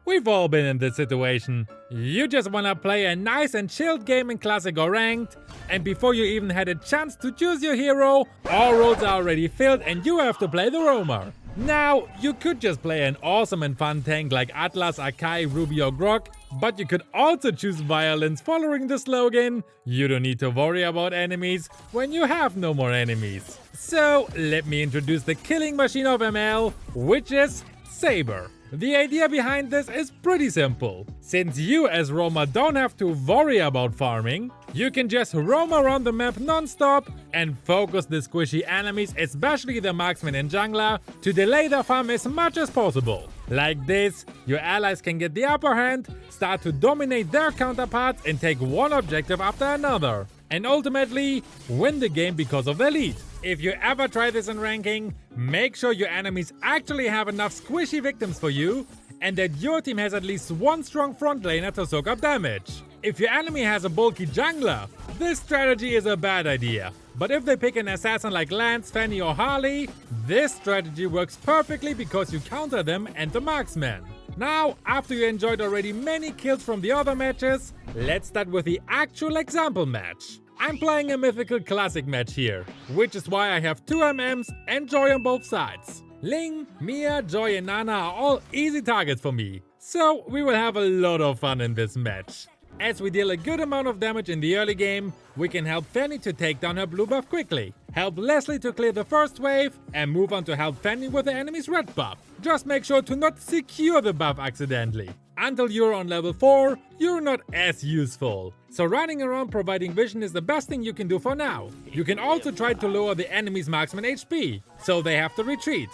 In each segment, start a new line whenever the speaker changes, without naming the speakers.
We've all been in this situation. You just wanna play a nice and chilled game in Classic or Ranked, and before you even had a chance to choose your hero, all roads are already filled and you have to play the roamer. Now, you could just play an awesome and fun tank like Atlas, Akai, Ruby or Grok, but you could also choose violence following the slogan, you don't need to worry about enemies when you have no more enemies. So, let me introduce the killing machine of ML, which is Saber. The idea behind this is pretty simple. Since you as roamer don't have to worry about farming, you can just roam around the map non-stop and focus the squishy enemies, especially the marksman and jungler, to delay their farm as much as possible. Like this, your allies can get the upper hand, start to dominate their counterparts and take one objective after another, and ultimately win the game because of their lead. If you ever try this in ranking, make sure your enemies actually have enough squishy victims for you and that your team has at least one strong front laner to soak up damage. If your enemy has a bulky jungler, this strategy is a bad idea. But if they pick an assassin like Lance, Fanny or Harley, this strategy works perfectly because you counter them and the marksman. Now, after you enjoyed already many kills from the other matches, let's start with the actual example match. I'm playing a mythical classic match here, which is why I have two MMs and Joy on both sides. Ling, Mia, Joy and Nana are all easy targets for me, so we will have a lot of fun in this match. As we deal a good amount of damage in the early game, we can help Fanny to take down her blue buff quickly, help Leslie to clear the first wave, and move on to help Fanny with the enemy's red buff. Just make sure to not secure the buff accidentally. Until you're on level 4, you're not as useful. So running around providing vision is the best thing you can do for now. You can also try to lower the enemy's marksman HP, so they have to retreat.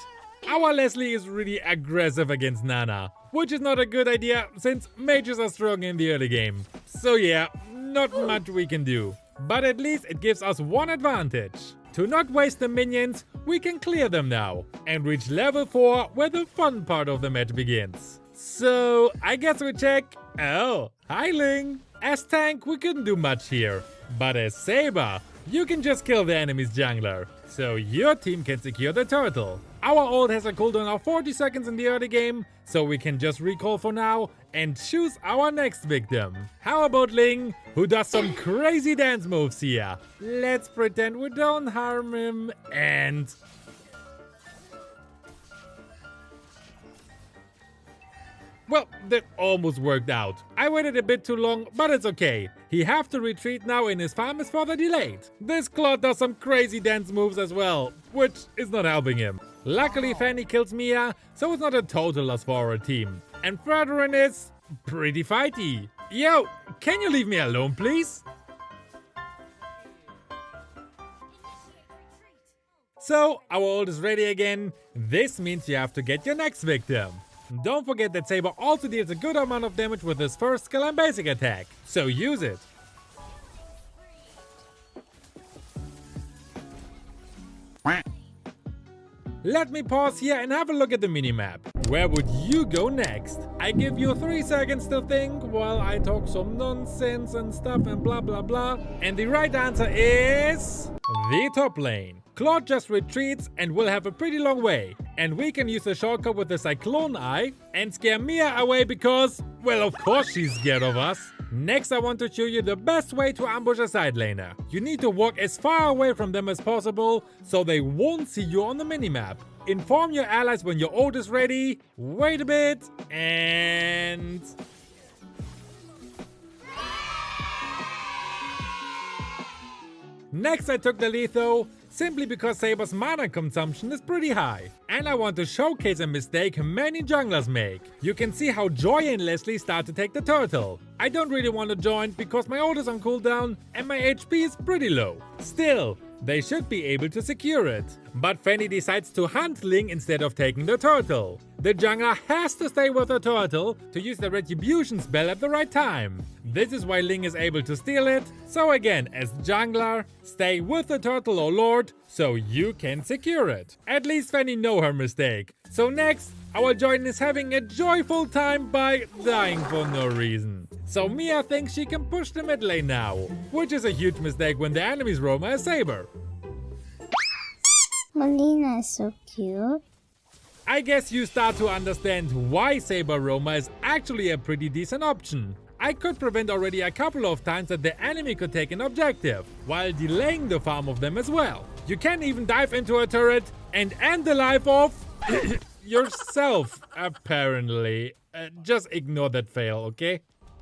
Our Leslie is really aggressive against Nana, which is not a good idea since mages are strong in the early game. So yeah, not much we can do. But at least it gives us one advantage. To not waste the minions, we can clear them now and reach level 4 where the fun part of the match begins. So, I guess we check. Oh, hi Ling! As tank, we couldn't do much here. But as Saber, you can just kill the enemy's jungler. So your team can secure the turtle. Our ult has a cooldown of 40 seconds in the early game, so we can just recall for now and choose our next victim. How about Ling, who does some crazy dance moves here? Let's pretend we don't harm him and... Well, that almost worked out. I waited a bit too long, but it's okay. He have to retreat now and his farm is further delayed. This Claude does some crazy dance moves as well, which is not helping him. Luckily Fanny kills Mia, so it's not a total loss for our team. And Fredrin is pretty fighty. Yo, can you leave me alone please? So, our ult is ready again. This means you have to get your next victim. Don't forget that Saber also deals a good amount of damage with his first skill and basic attack, so use it. Let me pause here and have a look at the minimap. Where would you go next? I give you 3 seconds to think while I talk some nonsense and stuff and blah blah blah. And the right answer is... the top lane. Claude just retreats and will have a pretty long way. And we can use the shortcut with the Cyclone Eye and scare Mia away because, well, of course she's scared of us. Next, I want to show you the best way to ambush a side laner. You need to walk as far away from them as possible so they won't see you on the minimap. Inform your allies when your ult is ready, wait a bit, and... Next I took the Letho, simply because Saber's mana consumption is pretty high. And I want to showcase a mistake many junglers make. You can see how Joy and Leslie start to take the turtle. I don't really want to join because my ult is on cooldown and my HP is pretty low. Still, they should be able to secure it. But Fanny decides to hunt Ling instead of taking the turtle. The jungler has to stay with the turtle to use the retribution spell at the right time. This is why Ling is able to steal it. So again, as jungler, stay with the turtle or lord so you can secure it. At least Fanny know her mistake. So next, our Joy is having a joyful time by dying for no reason. So Mia thinks she can push the mid lane now, which is a huge mistake when the enemy's roamer is Saber.
Molina is so cute.
I guess you start to understand why Saber Roamer is actually a pretty decent option. I could prevent already a couple of times that the enemy could take an objective, while delaying the farm of them as well. You can even dive into a turret and end the life of yourself, apparently. Just ignore that fail, okay?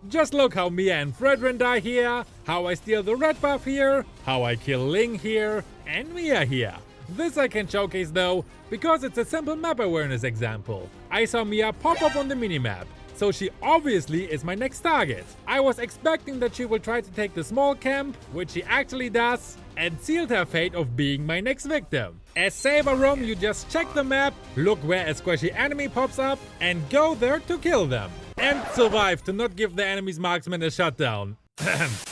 Just look how Mia and Fredrin die here, how I steal the red buff here, how I kill Ling here, and Mia here. This I can showcase though, because it's a simple map awareness example. I saw Mia pop up on the minimap, so she obviously is my next target. I was expecting that she will try to take the small camp, which she actually does, and sealed her fate of being my next victim. As Saber Roam, you just check the map, look where a squishy enemy pops up, and go there to kill them. And survive to not give the enemy's marksman a shutdown.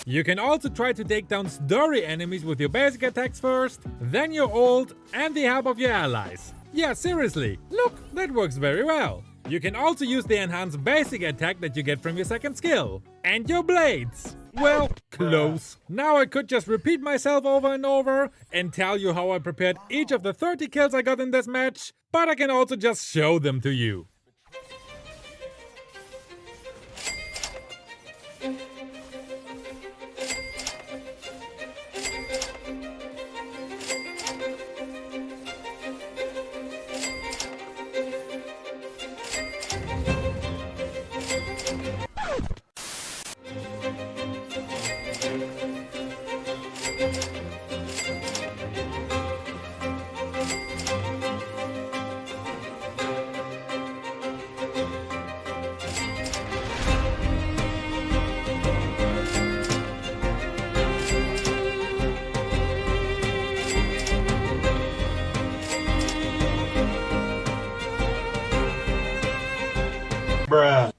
You can also try to take down sturdy enemies with your basic attacks first, then your ult, and the help of your allies. Yeah, seriously, look, that works very well. You can also use the enhanced basic attack that you get from your second skill. And your blades. Well, close. Now I could just repeat myself over and over and tell you how I prepared each of the 30 kills I got in this match, but I can also just show them to you.
Bruh.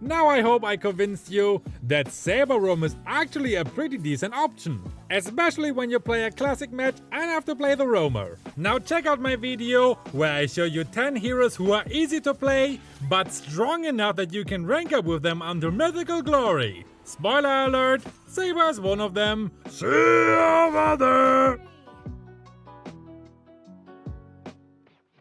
Now I hope I convinced you that Saber Roam is actually a pretty decent option, especially when you play a classic match and have to play the roamer. Now check out my video where I show you 10 heroes who are easy to play, but strong enough that you can rank up with them under mythical glory. Spoiler alert, Saber is one of them. See you over there!